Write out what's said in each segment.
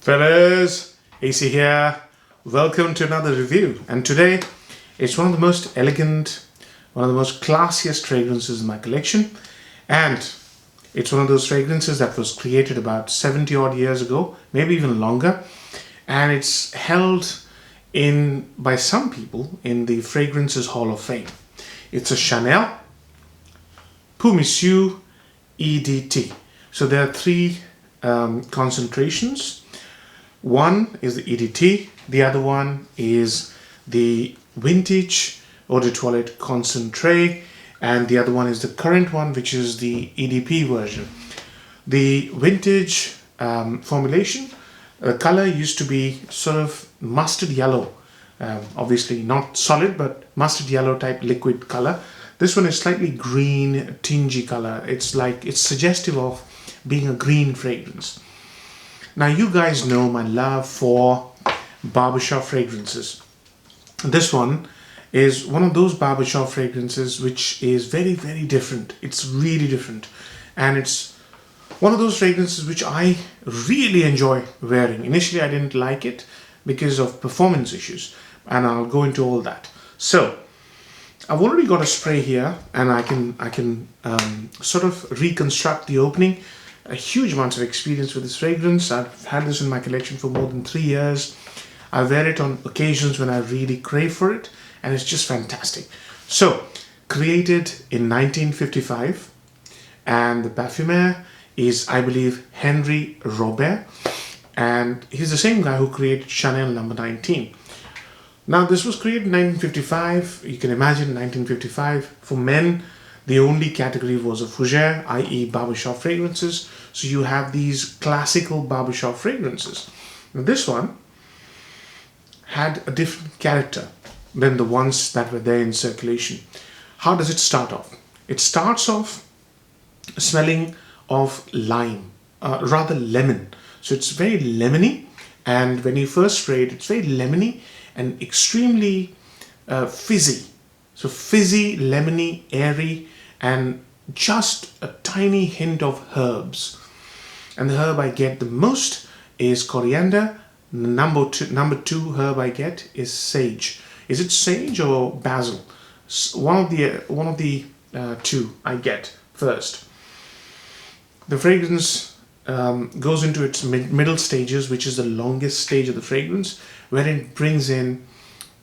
Fellas, AC here. Welcome to another review. And today, it's one of the most elegant, one of the most classiest fragrances in my collection. And it's one of those fragrances that was created about 70 odd years ago, maybe even longer. And it's held in by some people in the Fragrances Hall of Fame. It's a Chanel pour Monsieur EDT. So there are three concentrations. One is the EDT, the other one is the vintage Eau De Toilette Concentrate, and the other one is the current one, which is the EDP version. The vintage formulation, the color used to be sort of mustard yellow, obviously not solid, but mustard yellow type liquid color. This one is slightly green, tingy color. It's suggestive of being a green fragrance. Now you guys know my love for barbershop fragrances. This one is one of those barbershop fragrances which is very, very different. It's really different. And it's one of those fragrances which I really enjoy wearing. Initially I didn't like it because of performance issues, and I'll go into all that. So I've already got a spray here, and I can sort of reconstruct the opening. A huge amount of experience with this fragrance. I've had this in my collection for more than 3 years. I wear it on occasions when I really crave for it, and it's just fantastic. So, created in 1955, and the parfumer is, I believe, Henry Robert, and he's the same guy who created Chanel number 19. Now, this was created in 1955. You can imagine 1955 for men. The only category was a fougere, i.e. barbershop fragrances. So you have these classical barbershop fragrances. Now this one had a different character than the ones that were there in circulation. How does it start off? It starts off smelling of lime, rather lemon. So it's very lemony, and when you first spray it, it's very lemony and extremely fizzy. So fizzy, lemony, airy, and just a tiny hint of herbs. And the herb I get the most is coriander. Number two herb I get is sage. Is it sage or basil? One of the two I get first. The fragrance goes into its middle stages, which is the longest stage of the fragrance, where it brings in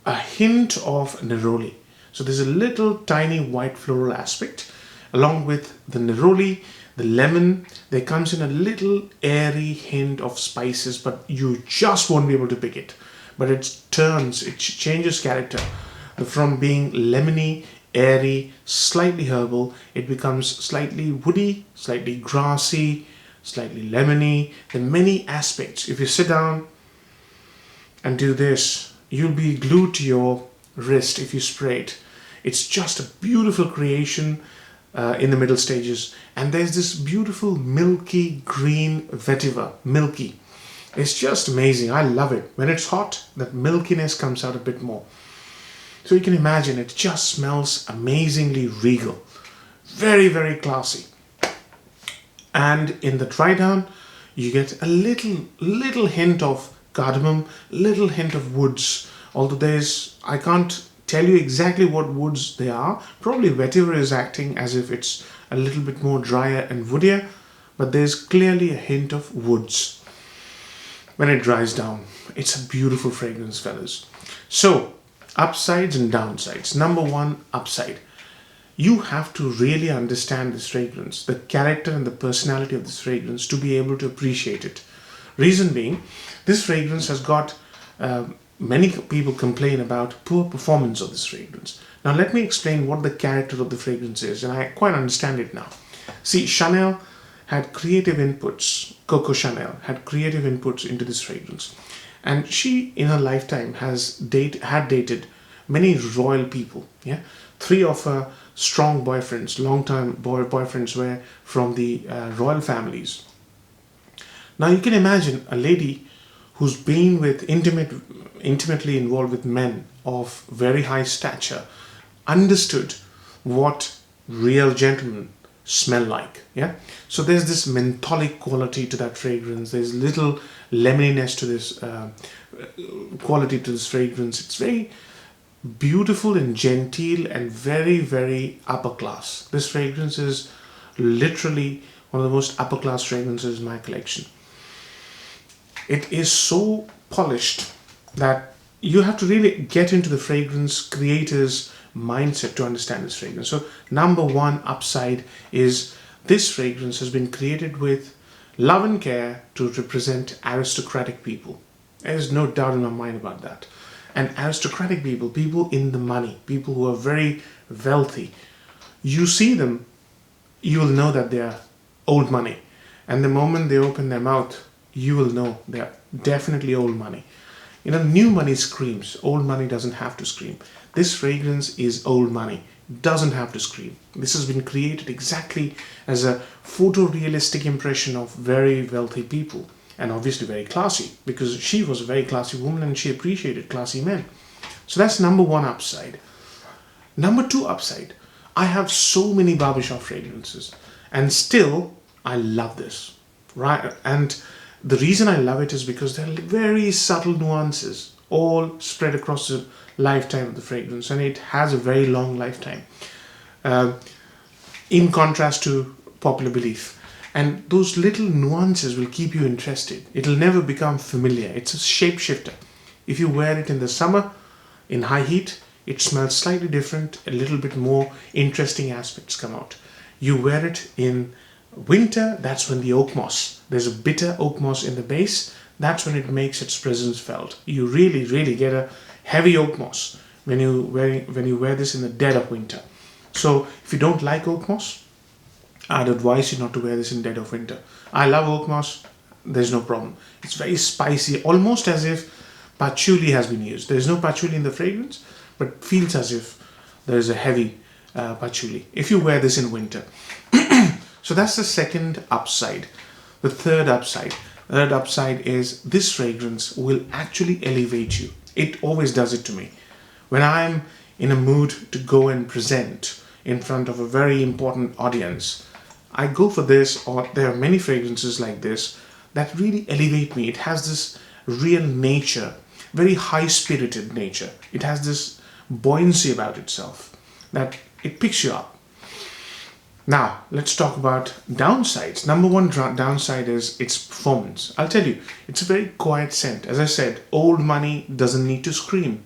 a hint of neroli. So there's a little tiny white floral aspect. Along with the neroli, the lemon, there comes in a little airy hint of spices, but you just won't be able to pick it. But it changes character. From being lemony, airy, slightly herbal, it becomes slightly woody, slightly grassy, slightly lemony. There are many aspects. If you sit down and do this, you'll be glued to your wrist if you spray it. It's just a beautiful creation in the middle stages, and there's this beautiful milky green vetiver, milky. It's just amazing. I love it. When it's hot, that milkiness comes out a bit more. So you can imagine it just smells amazingly regal, very, very classy. And in the dry down, you get a little hint of cardamom, little hint of woods. Although I can't tell you exactly what woods they are. Probably vetiver is acting as if it's a little bit more drier and woodier, but there's clearly a hint of woods. When it dries down, it's a beautiful fragrance, fellas. So, upsides and downsides. Number one, upside. You have to really understand this fragrance, the character and the personality of this fragrance, to be able to appreciate it. Reason being, this fragrance has got many people complain about poor performance of this fragrance. Now let me explain what the character of the fragrance is, and I quite understand it now. See, Chanel had creative inputs, Coco Chanel had creative inputs into this fragrance. And she, in her lifetime, had dated many royal people. Yeah, 3 of her strong boyfriends, long-time boyfriends were from the royal families. Now you can imagine a lady who's been with intimately involved with men of very high stature, understood what real gentlemen smell like. Yeah. So there's this mentholic quality to that fragrance. There's little lemoniness to this quality to this fragrance. It's very beautiful and genteel and very, very upper class. This fragrance is literally one of the most upper class fragrances in my collection. It is so polished that you have to really get into the fragrance creator's mindset to understand this fragrance. So number one upside is this fragrance has been created with love and care to represent aristocratic people. There's no doubt in my mind about that. And aristocratic people, people in the money, people who are very wealthy, you see them, you will know that they are old money. And the moment they open their mouth, you will know they are definitely old money. You know, new money screams. Old money doesn't have to scream. This fragrance is old money. Doesn't have to scream. This has been created exactly as a photorealistic impression of very wealthy people. And obviously very classy, because she was a very classy woman and she appreciated classy men. So that's number one upside. Number two upside, I have so many barbershop fragrances and still I love this, right? And the reason I love it is because there are very subtle nuances all spread across the lifetime of the fragrance, and it has a very long lifetime, in contrast to popular belief. And those little nuances will keep you interested. It'll never become familiar. It's a shapeshifter. If you wear it in the summer, in high heat, it smells slightly different, a little bit more interesting aspects come out. You wear it in winter, that's when the oak moss, there's a bitter oak moss in the base, that's when it makes its presence felt. You really, really get a heavy oak moss when you wear this in the dead of winter. So if you don't like oak moss, I'd advise you not to wear this in dead of winter. I love oak moss, there's no problem. It's very spicy, almost as if patchouli has been used. There's no patchouli in the fragrance, but feels as if there's a heavy patchouli if you wear this in winter. So that's the second upside. The third upside is this fragrance will actually elevate you. It always does it to me. When I'm in a mood to go and present in front of a very important audience, I go for this, or there are many fragrances like this that really elevate me. It has this real nature, very high-spirited nature. It has this buoyancy about itself that it picks you up. Now, let's talk about downsides. Number one downside is its performance. I'll tell you, it's a very quiet scent. As I said, old money doesn't need to scream.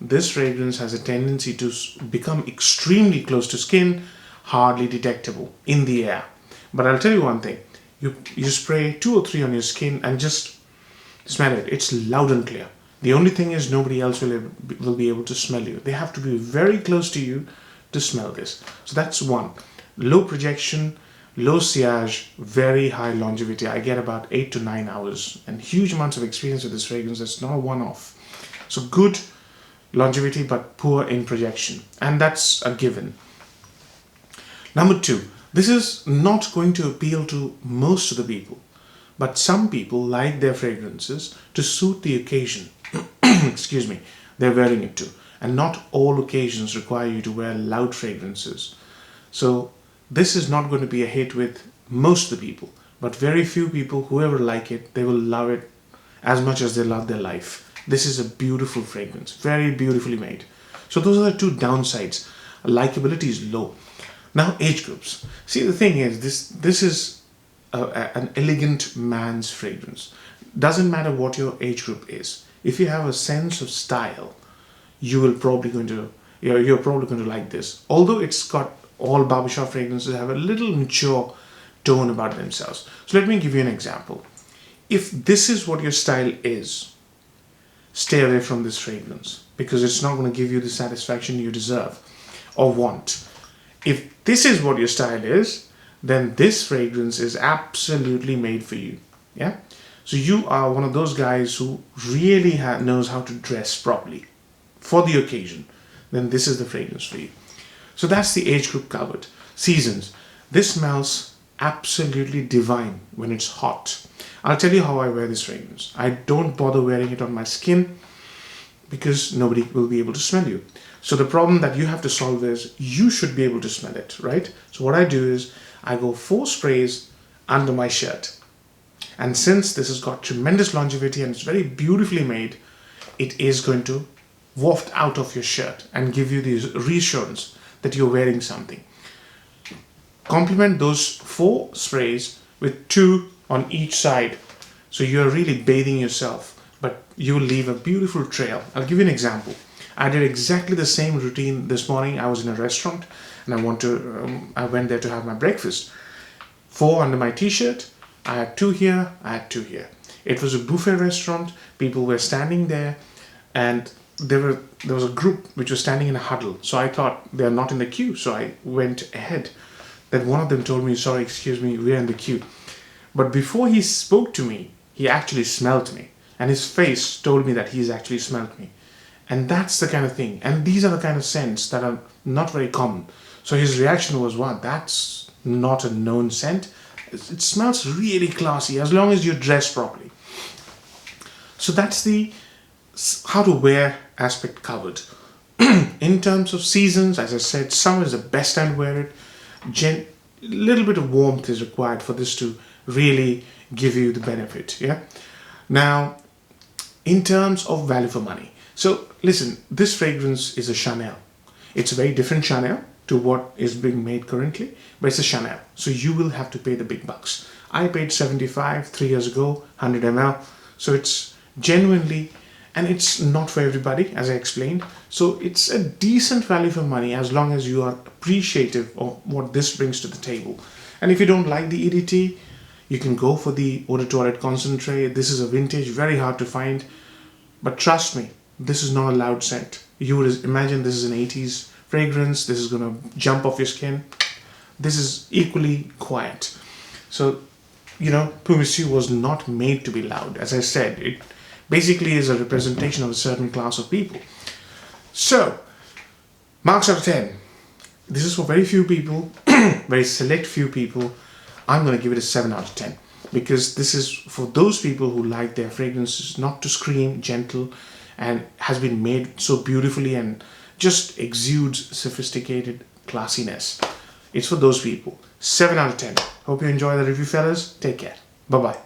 This fragrance has a tendency to become extremely close to skin, hardly detectable in the air. But I'll tell you one thing. You spray 2 or 3 on your skin and just smell it. It's loud and clear. The only thing is nobody else will be able to smell you. They have to be very close to you to smell this. So that's one. Low projection, low sillage, very high longevity. I get about 8 to 9 hours and huge amounts of experience with this fragrance. It's not a one-off. So good longevity but poor in projection. And that's a given. Number 2, this is not going to appeal to most of the people, but some people like their fragrances to suit the occasion. Excuse me, they're wearing it to. And not all occasions require you to wear loud fragrances. So this is not going to be a hit with most of the people, but very few people, whoever like it, they will love it as much as they love their life. This is a beautiful fragrance, very beautifully made. So those are the 2 downsides. Likability is low. Now, age groups. See, the thing is, this is an elegant man's fragrance. Doesn't matter what your age group is. If you have a sense of style, you're probably going to like this. Although it's got, all barbershop fragrances have a little mature tone about themselves. So let me give you an example. If this is what your style is, stay away from this fragrance because it's not going to give you the satisfaction you deserve or want. If this is what your style is, then this fragrance is absolutely made for you. Yeah. So you are one of those guys who really knows how to dress properly for the occasion. Then this is the fragrance for you. So that's the age group covered. Seasons. This smells absolutely divine when it's hot. I'll tell you how I wear this fragrance. I don't bother wearing it on my skin because nobody will be able to smell you. So the problem that you have to solve is you should be able to smell it, right? So what I do is I go 4 sprays under my shirt. And since this has got tremendous longevity and it's very beautifully made, it is going to waft out of your shirt and give you this reassurance that you're wearing something. Complement those 4 sprays with 2 on each side. So you're really bathing yourself, but you'll leave a beautiful trail. I'll give you an example. I did exactly the same routine this morning. I was in a restaurant and I went there to have my breakfast. 4 under my t-shirt. I had 2 here, I had 2 here. It was a buffet restaurant. People were standing there and there was a group which was standing in a huddle. So I thought they're not in the queue. So I went ahead. Then one of them told me, sorry, excuse me, we're in the queue. But before he spoke to me, he actually smelled me. And his face told me that he's actually smelled me. And that's the kind of thing. And these are the kind of scents that are not very common. So his reaction was, wow, that's not a known scent. It smells really classy as long as you dress properly. So that's the how to wear aspect covered. In terms of seasons, as I said, summer is the best time to wear it. A little bit of warmth is required for this to really give you the benefit. Yeah. Now, in terms of value for money. So listen, this fragrance is a Chanel. It's a very different Chanel to what is being made currently, but it's a Chanel. So you will have to pay the big bucks. I paid 75 3 years ago, 100 ml. So it's genuinely, and it's not for everybody, as I explained. So it's a decent value for money as long as you are appreciative of what this brings to the table. And if you don't like the EDT, you can go for the Eau De Toilette Concentrate. This is a vintage, very hard to find. But trust me, this is not a loud scent. You would imagine this is an 80s fragrance. This is going to jump off your skin. This is equally quiet. So, you know, Pour Monsieur was not made to be loud. As I said, it basically is a representation of a certain class of people. So, marks out of 10. This is for very few people, very select few people. I'm going to give it a 7 out of 10. Because this is for those people who like their fragrances not to scream, gentle, and has been made so beautifully and just exudes sophisticated classiness. It's for those people. 7 out of 10. Hope you enjoy the review, fellas. Take care. Bye-bye.